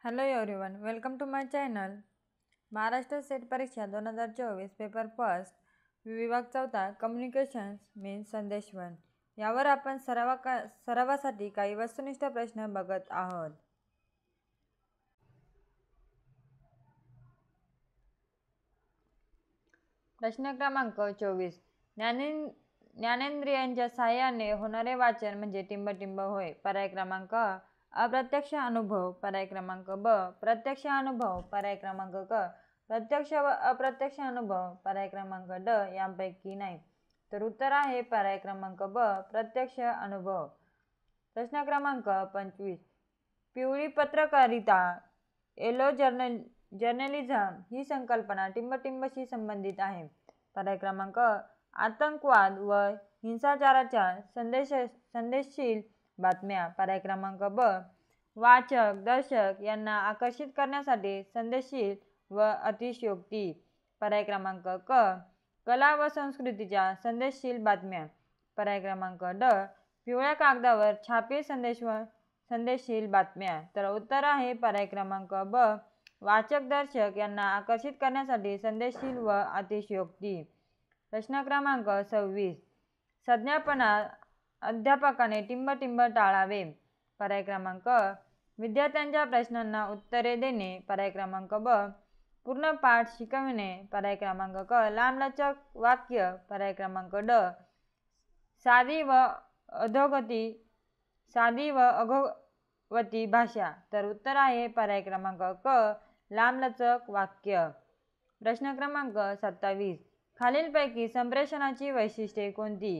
Hello everyone, welcome to my channel. Maharashtra SET परीक्षा 2024 paper first विभाग 4 communications means संदेशवहन यावर आपण सरावासाठी काही वस्तुनिष्ठ प्रश्न बघत आहोत. प्रश्न क्रमांक 24. ज्ञानेंद्रियांच्या सहाय्याने होणारे वाचन म्हणजे टिंबटिंब होय. पर्याय क्रमांक अ. अप्रत्यक्ष अनुभव. पर्याय क्रमांक ब. प्रत्यक्ष अनुभव. पर्याय क्रमांक क. प्रत्यक्ष व अप्रत्यक्ष अनुभव. पर्याय क्रमांक ड. यांपैकी नाही. तर उत्तर आहे पर्याय क्रमांक ब. प्रत्यक्ष अनुभव. प्रश्न क्रमांक 25. पिवळी पत्रकारिता येलो जर्नलिझम ही संकल्पना टिंबटिंबशी संबंधित आहे. पर्याय क्रमांक आतंकवाद व हिंसाचाराच्या संदेशशील बातम्या. पर्याय क्रमांक ब. वाचक दर्शक यांना आकर्षित करण्यासाठी संदेशशील व अतिशयोक्ती. पर्याय क्रमांक क. कला व संस्कृतीच्या संदेशशील बातम्या. पर्याय क्रमांक ड. पिवळ्या कागदावर छापील संदेशशील बातम्या. तर उत्तर आहे पर्याय क्रमांक ब. वाचक दर्शक यांना आकर्षित करण्यासाठी संदेशशील व अतिशयोक्ती. प्रश्न क्रमांक 26. संज्ञापनात अध्यापकाने टिंबटिंब टाळावे. पर्याय क्रमांक विद्यार्थ्यांच्या प्रश्नांना उत्तरे देणे. पर्याय क्रमांक ब. पूर्ण पाठ शिकविणे. पर्याय क्रमांक क. लांबलचक वाक्य. पर्याय क्रमांक ड. साधी व अधोगती भाषा. तर उत्तर आहे पर्याय क्रमांक क. लांबलचक वाक्य. प्रश्न क्रमांक 27. खालीलपैकी संप्रेषणाची वैशिष्ट्ये कोणती?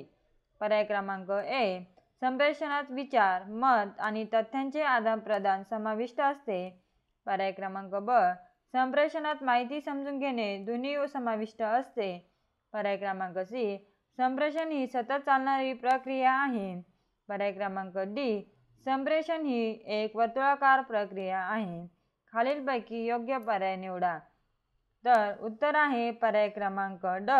पर्याय क्रमांक ए. संप्रेषणात विचार, मत आणि तथ्यांचे आदानप्रदान समाविष्ट असते. पर्याय क्रमांक ब. संप्रेषणात माहिती समजून घेणे दोन्ही समाविष्ट असते. पर्याय क्रमांक सी. संप्रेषण ही सतत चालणारी प्रक्रिया आहे. पर्याय क्रमांक डी. संप्रेषण ही एक वर्तुळाकार प्रक्रिया आहे. खालीलपैकी योग्य पर्याय निवडा. तर उत्तर आहे पर्याय क्रमांक ड.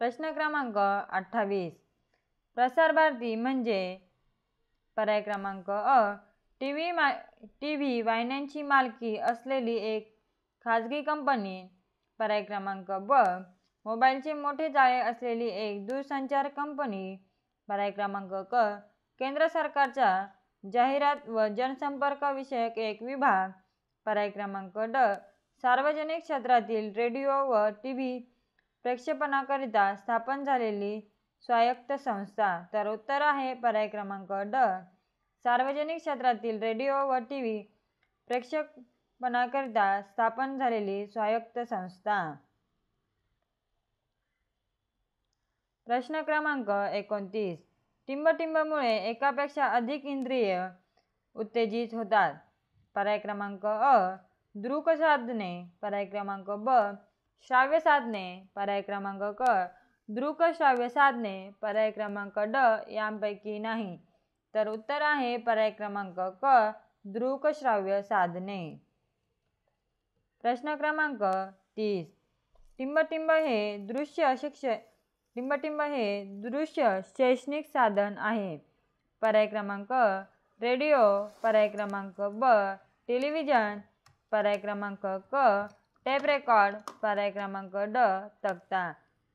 प्रश्न क्रमांक 28. प्रसार भारती म्हणजे? पर्याय क्रमांक अ. टीव्ही वाहिन्यांची मालकी असलेली एक खाजगी कंपनी. पर्याय क्रमांक ब. मोबाईलचे मोठे जाळे असलेली एक दूरसंचार कंपनी. पर्याय क्रमांक क. केंद्र सरकारचा जाहिरात व जनसंपर्क विषयक एक विभाग. पर्याय क्रमांक ड. सार्वजनिक क्षेत्रातील रेडिओ व टीव्ही प्रक्षेपणाकरिता स्थापन झालेली स्वायत्त संस्था. तर उत्तर आहे पर्याय क्रमांक ड. सार्वजनिक क्षेत्रातील रेडिओ व टीव्ही प्रक्षेपणाकरिता स्थापन झालेली स्वायत्त संस्था. प्रश्न क्रमांक 29. टिंबटिंबमुळे एकापेक्षा अधिक इंद्रिय उत्तेजित होतात. पर्याय क्रमांक अ. दृक साधने. पर्याय क्रमांक ब. श्राव्य साधने. पर्याय क्रमांक क. दृक श्राव्य साधने. पर्याय क्रमांक ड. यांपैकी नाही. तर उत्तर आहे पर्याय क्रमांक क. दृक श्राव्य साधने. प्रश्न क्रमांक 30. टिंबटिंब हे दृश्य शैक्षणिक साधन आहे. पर्याय क्रमांक रेडिओ. पर्याय क्रमांक ब. टेलिव्हिजन. पर्याय क्रमांक क. Tape record. पर्याय क्रमांक ड. तक्ता.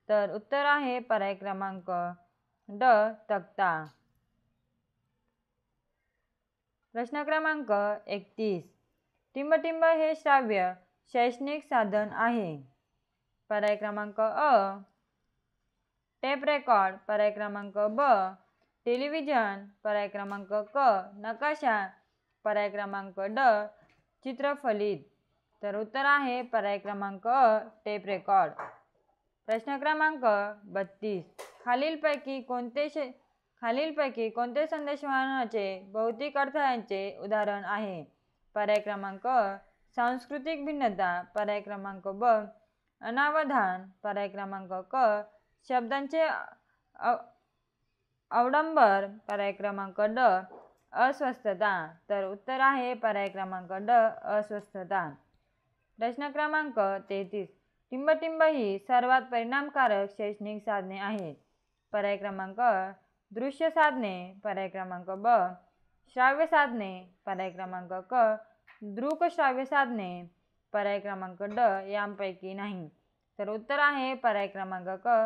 तर उत्तर आहे पर्याय क्रमांक ड. तक्ता. प्रश्न क्रमांक 31. टिंबटिंब हे श्राव्य शैक्षणिक साधन आहे. पर्याय क्रमांक अ. Tape record. पर्याय क्रमांक ब. टेलिव्हिजन. पर्याय क्रमांक क. नकाशा. पर्याय क्रमांक ड. चित्रफलित. तर उत्तर आहे पर्याय क्रमांक अ. Tape record. प्रश्न क्रमांक 32. खालीलपैकी कोणते संदेशवहनाचे भौतिक अडथळ्यांचे उदाहरण आहे? पर्याय क्रमांक सांस्कृतिक भिन्नता. पर्याय क्रमांक ब. अनावधान. पर्याय क्रमांक क. शब्दांचे अवडंबर. पर्याय क्रमांक ड. अस्वस्थता. तर उत्तर आहे पर्याय क्रमांक ड. अस्वस्थता. प्रश्न क्रमांक 33. टिंबटिंब ही सर्वात परिणामकारक शैक्षणिक साधने आहेत. पर्याय क्रमांक दृश्य साधने. पर्याय क्रमांक ब. श्राव्य साधने पर्याय क्रमांक क दृक श्राव्य साधने पर्याय क्रमांक ड यांपैकी नाही. तर उत्तर आहे पर्याय क्रमांक क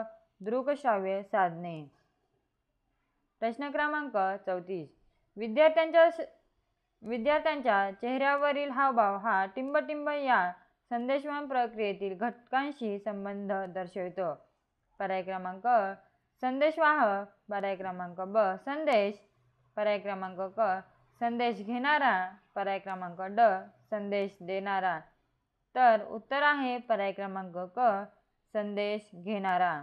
दृक श्राव्य साधने. प्रश्न क्रमांक 34. विद्यार्थ्यांच्या चेहऱ्यावरील हावभाव हा टिंबटिंब या संदेशवहन प्रक्रियेतील घटकांशी संबंध दर्शवितो. पर्याय क्रमांक संदेशवाहक, पर्याय क्रमांक ब संदेश, पर्याय क्रमांक क संदेश घेणारा, पर्याय क्रमांक ड संदेश देणारा. तर उत्तर आहे पर्याय क्रमांक क संदेश घेणारा.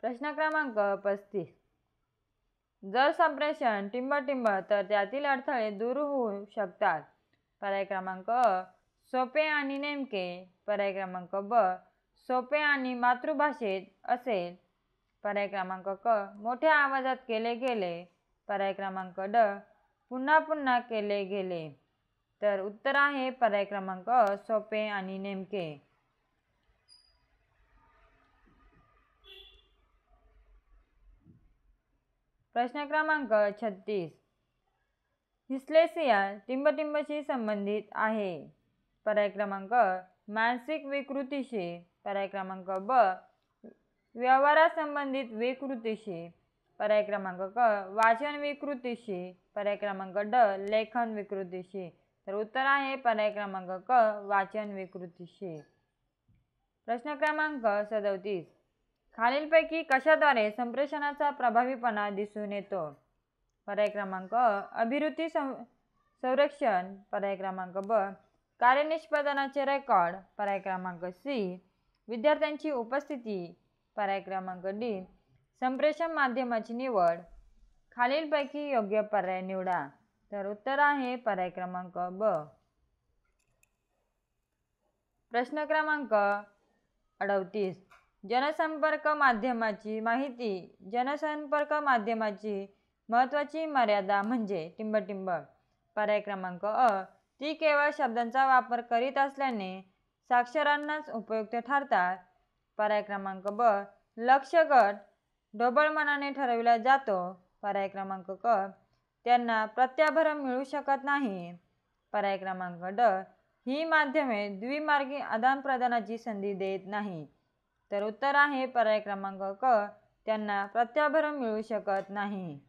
प्रश्न क्रमांक 35. जर संप्रेषण टिंबटिंब तर त्यातील अडथळे दूर होऊ शकतात. पर्याय क्रमांक अ सोपे आणि नेमके, पर्याय क्रमांक ब सोपे आणि मातृभाषेत असेल, पर्याय क्रमांक क मोठ्या आवाजात केले गेले, पर्याय क्रमांक ड पुन्हा पुन्हा केले गेले. तर उत्तर आहे पर्याय क्रमांक अ सोपे आणि नेमके. प्रश्न क्रमांक 36. डिस्लेक्सिया टिंबटिंबशी संबंधित आहे. पर्याय क्रमांक मानसिक विकृतीशी, पर्याय क्रमांक ब व्यवहारासंबंधित विकृतीशी, पर्याय क्रमांक क वाचन विकृतीशी, पर्याय क्रमांक ड लेखन विकृतीशी. तर उत्तर आहे पर्याय क्रमांक क वाचन विकृतीशी. प्रश्न क्रमांक 37. खालीलपैकी कशाद्वारे संप्रेषणाचा प्रभावीपणा दिसून येतो. पर्याय क्रमांक अ अभिरुची संरक्षण, पर्याय क्रमांक ब कार्यनिष्पादनाचे रेकॉर्ड, पर्याय क्रमांक सी विद्यार्थ्यांची उपस्थिती, पर्याय क्रमांक डी संप्रेषण माध्यमाची निवड. खालीलपैकी योग्य पर्याय निवडा. तर उत्तर आहे पर्याय क्रमांक ब. प्रश्न क्रमांक 38. जनसंपर्क माध्यमाची माहिती. जनसंपर्क माध्यमाची महत्त्वाची मर्यादा म्हणजे टिंबटिंब. पर्याय क्रमांक अ ती केवळ शब्दांचा वापर करीत असल्याने साक्षरांनाच उपयुक्त ठरतात, पर्याय क्रमांक ब लक्ष गट ढोबळ मनाने ठरविला जातो, पर्याय क्रमांक क त्यांना प्रत्याभरण मिळू शकत नाही, पर्याय क्रमांक ड ही माध्यमे द्विमार्गी आदानप्रदानाची संधी देत नाही. तर उत्तर आहे पर्याय क्रमांक क त्यांना प्रत्याभरण मिळू शकत नाही.